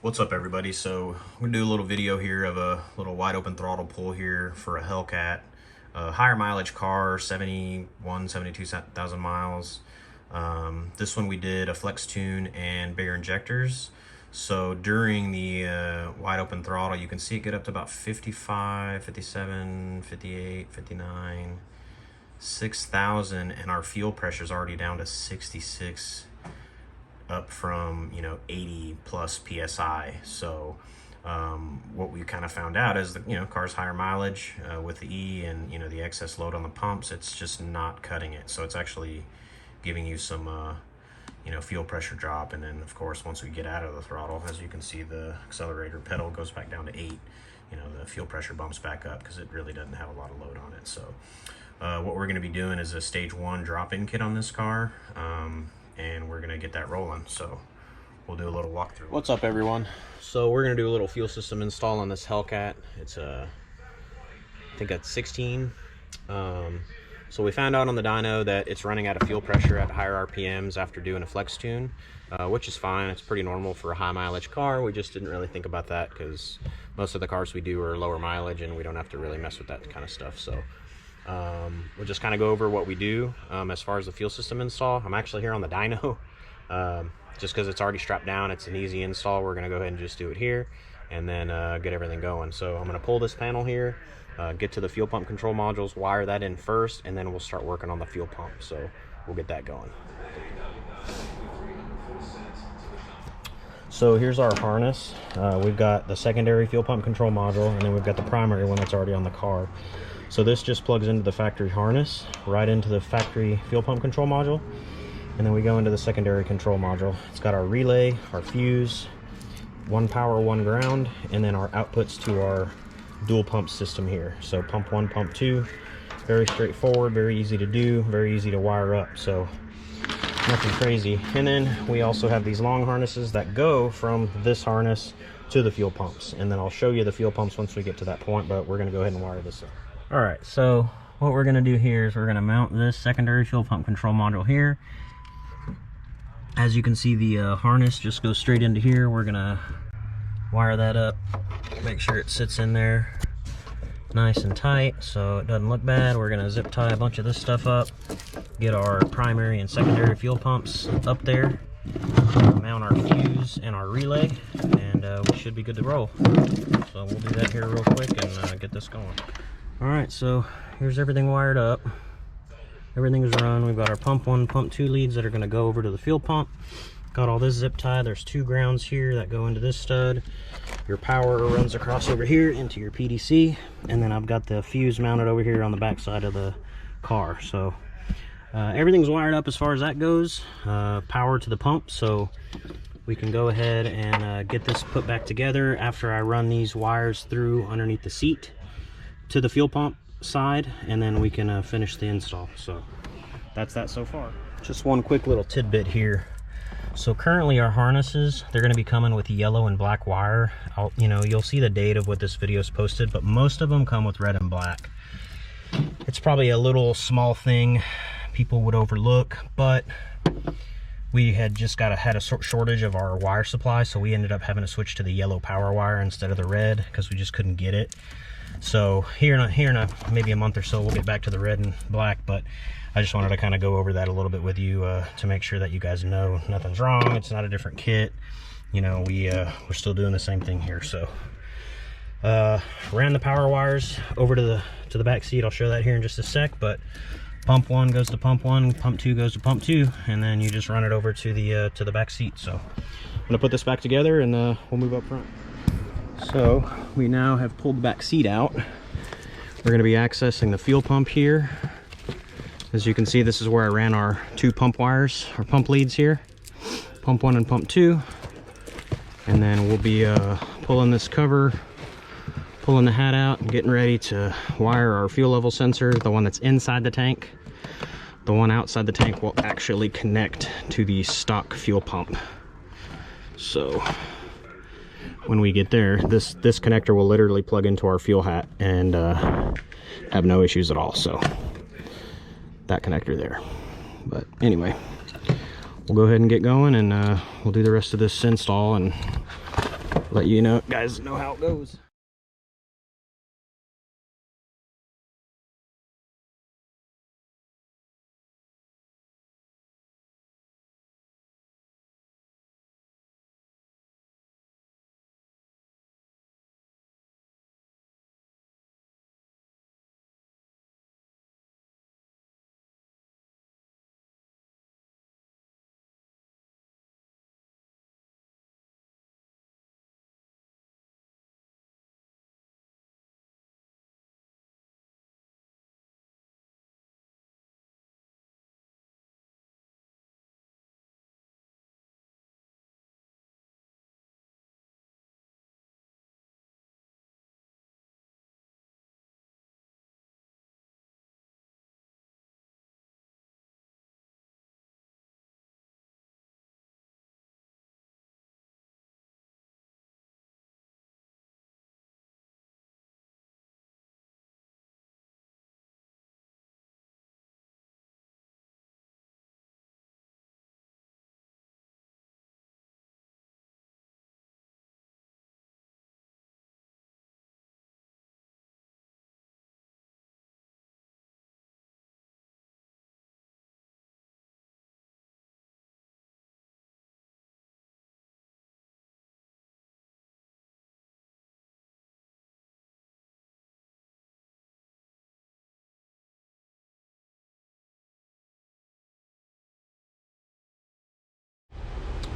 What's up, everybody? So we're gonna do a little video here of a little wide open throttle pull here for a Hellcat, higher mileage car, 72,000 miles. This one we did a flex tune and bigger injectors. So during the wide open throttle, you can see it get up to about 55, 57, 58, 59, 6,000, and our fuel pressure is already down to 66, up from 80 plus psi. So what we kind of found out is that car's higher mileage with the E and the excess load on the pumps, it's just not cutting it. So it's actually giving you some fuel pressure drop. And then of course once we get out of the throttle, as you can see, the accelerator pedal goes back down to 8. The fuel pressure bumps back up because it really doesn't have a lot of load on it. So what we're going to be doing is a stage 1 drop-in kit on this car, and we're gonna get that rolling. So we'll do a little walkthrough. What's up, everyone? So we're gonna do a little fuel system install on this Hellcat. It's I think that's 16. So we found out on the dyno that it's running out of fuel pressure at higher RPMs after doing a flex tune, which is fine. It's pretty normal for a high mileage car. We just didn't really think about that because most of the cars we do are lower mileage and we don't have to really mess with that kind of stuff. So we'll just kind of go over what we do as far as the fuel system install. I'm actually here on the dyno just because it's already strapped down. It's an easy install. We're going to go ahead and just do it here and then get everything going. So I'm going to pull this panel here, get to the fuel pump control modules, wire that in first, and then we'll start working on the fuel pump. So we'll get that going. So here's our harness. We've got the secondary fuel pump control module, and then we've got the primary one that's already on the car. So this just plugs into the factory harness, right into the factory fuel pump control module, and then we go into the secondary control module. It's got our relay, our fuse, 1 power, 1 ground, and then our outputs to our dual pump system here. So pump 1, pump 2, very straightforward, very easy to do, very easy to wire up, so nothing crazy. And then we also have these long harnesses that go from this harness to the fuel pumps, and then I'll show you the fuel pumps once we get to that point, but we're going to go ahead and wire this up. Alright, so what we're going to do here is we're going to mount this secondary fuel pump control module here. As you can see, the harness just goes straight into here. We're going to wire that up, make sure it sits in there nice and tight so it doesn't look bad. We're going to zip tie a bunch of this stuff up, get our primary and secondary fuel pumps up there, mount our fuse and our relay, and we should be good to roll. So we'll do that here real quick and get this going. Alright, so here's everything wired up. Everything's run. We've got our pump 1, pump 2 leads that are going to go over to the fuel pump. Got all this zip tie. There's 2 grounds here that go into this stud. Your power runs across over here into your PDC. And then I've got the fuse mounted over here on the back side of the car. So everything's wired up as far as that goes. Power to the pump. So we can go ahead and get this put back together after I run these wires through underneath the seat to the fuel pump side, and then we can finish the install. So that's that so far. Just one quick little tidbit here. So currently our harnesses, they're going to be coming with yellow and black wire. You'll see the date of what this video is posted, but most of them come with red and black. It's probably a little small thing people would overlook, but we had just had a shortage of our wire supply, so we ended up having to switch to the yellow power wire instead of the red because we just couldn't get it. So here in maybe a month or so, we'll get back to the red and black, but I just wanted to kind of go over that a little bit with you to make sure that you guys know nothing's wrong. It's not a different kit. We're still doing the same thing here. So ran the power wires over to the back seat. I'll show that here in just a sec, but pump 1 goes to pump 1, pump 2 goes to pump 2, and then you just run it over to the back seat. So I'm gonna put this back together and we'll move up front. So we now have pulled the back seat out. We're going to be accessing the fuel pump here. As you can see, this is where I ran our 2 pump wires, our pump leads here, pump 1 and pump 2. And then we'll be pulling this cover, pulling the hat out, and getting ready to wire our fuel level sensor, the one that's inside the tank. The one outside the tank will actually connect to the stock fuel pump. So when we get there, this connector will literally plug into our fuel hat and have no issues at all. So that connector there. But anyway, we'll go ahead and get going, and we'll do the rest of this install and let you know, guys, know how it goes.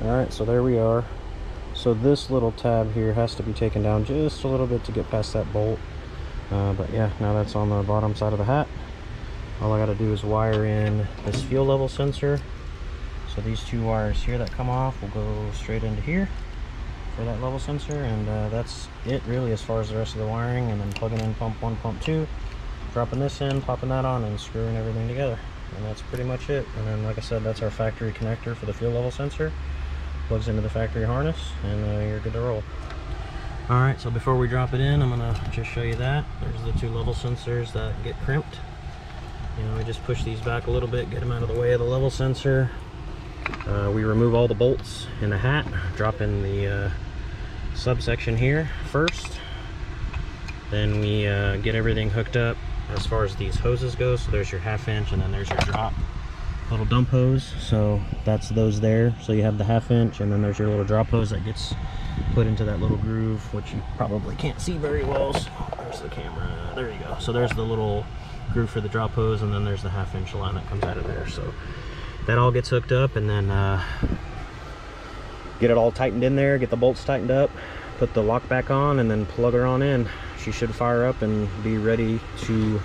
Alright, so there we are. So this little tab here has to be taken down just a little bit to get past that bolt. But yeah, now that's on the bottom side of the hat. All I gotta do is wire in this fuel level sensor. So these two wires here that come off will go straight into here for that level sensor, and that's it really as far as the rest of the wiring. And then plugging in pump 1, pump 2, dropping this in, popping that on, and screwing everything together. And that's pretty much it. And then, like I said, that's our factory connector for the fuel level sensor. Plugs into the factory harness, and you're good to roll. Alright, so before we drop it in, I'm gonna just show you that. There's the two level sensors that get crimped. You know, we just push these back a little bit, get them out of the way of the level sensor. We remove all the bolts in the hat, drop in the subsection here first. Then we get everything hooked up as far as these hoses go. So there's your 1/2 inch, and then there's your drop little dump hose. So that's those there. So you have the 1/2 inch, and then there's your little drop hose that gets put into that little groove, which you probably can't see very well. So there's the camera. There you go. So there's the little groove for the drop hose, and then there's the 1/2 inch line that comes out of there. So that all gets hooked up, and then get it all tightened in there, get the bolts tightened up, put the lock back on, and then plug her on in. She should fire up and be ready to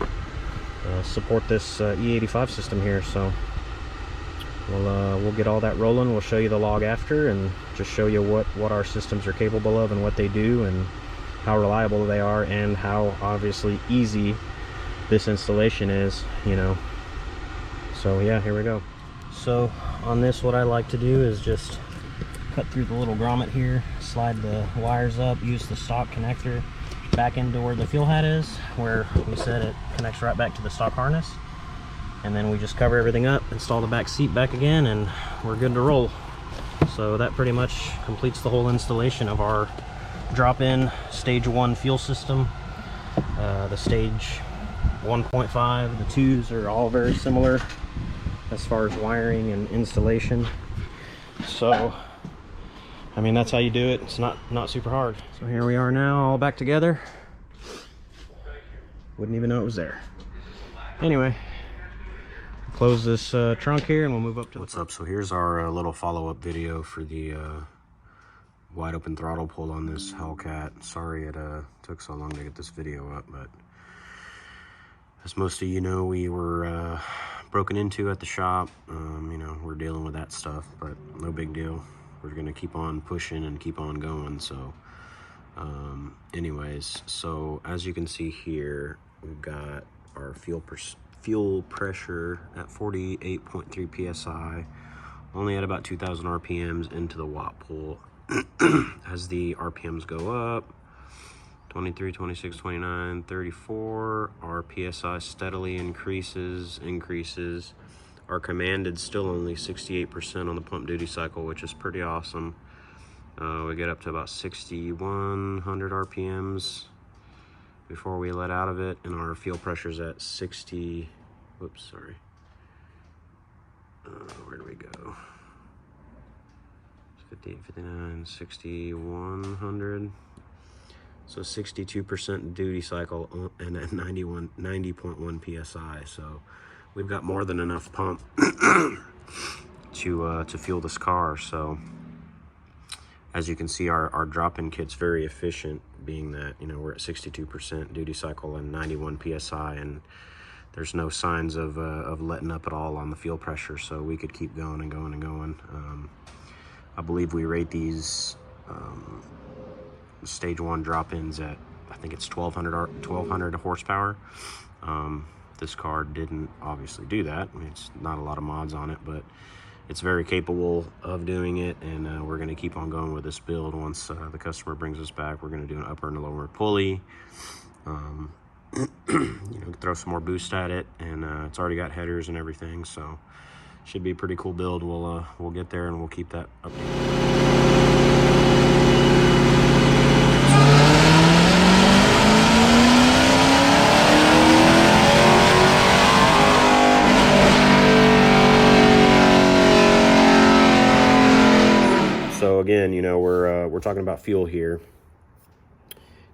support this E85 system here. So we'll get all that rolling. We'll show you the log after, and just show you what our systems are capable of and what they do and how reliable they are, and how obviously easy this installation is, you know. So yeah, here we go. So on this, what I like to do is just cut through the little grommet here, slide the wires up, use the stock connector back into where the fuel hat is, where we said it connects right back to the stock harness. And then we just cover everything up, install the back seat back again, and we're good to roll. So that pretty much completes the whole installation of our drop-in stage 1 fuel system. The stage 1.5, the 2s are all very similar as far as wiring and installation. So I mean, that's how you do it. It's not super hard. So here we are now, all back together. Wouldn't even know it was there. Anyway, close this trunk here, and we'll move up to what's up. So here's our little follow-up video for the wide open throttle pull on this Hellcat. Sorry it took so long to get this video up, but as most of you know, we were broken into at the shop. You know, we're dealing with that stuff, but no big deal. We're gonna keep on pushing and keep on going. So anyways, so as you can see here, we've got our fuel pressure at 48.3 psi, only at about 2,000 RPMs into the watt pool. As the RPMs go up, 23, 26, 29, 34, our PSI steadily increases. Our commanded still only 68% on the pump duty cycle, which is pretty awesome. We get up to about 6,100 RPMs before we let out of it, and our fuel pressure's at 60, whoops, sorry. Where do we go? 58, 59, 6,100. So 62% duty cycle and at 90.1 PSI. So we've got more than enough pump to fuel this car. So as you can see, our drop-in kit's very efficient, being that, you know, we're at 62% duty cycle and 91 PSI, and there's no signs of letting up at all on the fuel pressure. So we could keep going and going and going. I believe we rate these stage 1 drop-ins at, I think it's 1200 horsepower. This car didn't obviously do that. I mean, it's not a lot of mods on it, but it's very capable of doing it, and we're going to keep on going with this build. Once the customer brings us back, we're going to do an upper and a lower pulley, you know, throw some more boost at it, and it's already got headers and everything, so should be a pretty cool build. We'll get there and we'll keep that updated. So again, you know, we're talking about fuel here.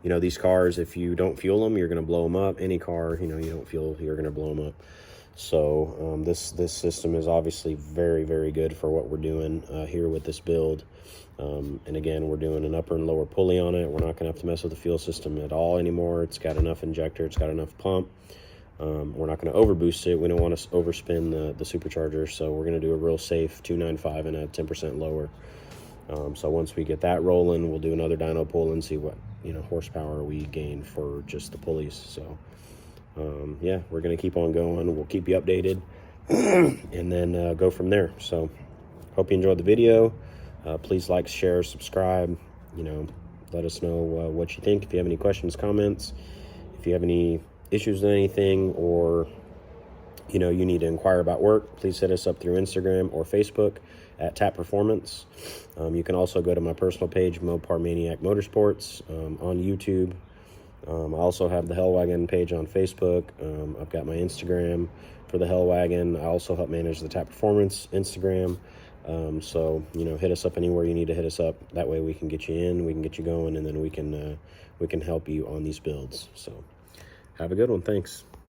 You know, these cars, if you don't fuel them, you're going to blow them up. Any car, you know, you don't fuel, you're going to blow them up. So this system is obviously very, very good for what we're doing here with this build. And again, we're doing an upper and lower pulley on it. We're not going to have to mess with the fuel system at all anymore. It's got enough injector, it's got enough pump. We're not going to overboost it. We don't want to overspin the supercharger, so we're going to do a real safe 295 and a 10% lower. So once we get that rolling, we'll do another dyno pull and see what, you know, horsepower we gain for just the pulleys. So yeah, we're going to keep on going. We'll keep you updated and then go from there. So hope you enjoyed the video. Please like, share, subscribe. You know, let us know what you think. If you have any questions, comments, if you have any issues with anything, or you know, you need to inquire about work, please hit us up through Instagram or Facebook at Tap Performance. You can also go to my personal page, Mopar Maniac Motorsports, on YouTube. I also have the Hellwagon page on Facebook. I've got my Instagram for the Hellwagon. I also help manage the Tap Performance Instagram. So, you know, hit us up anywhere you need to hit us up. That way we can get you in, we can get you going, and then we can help you on these builds. So have a good one. Thanks.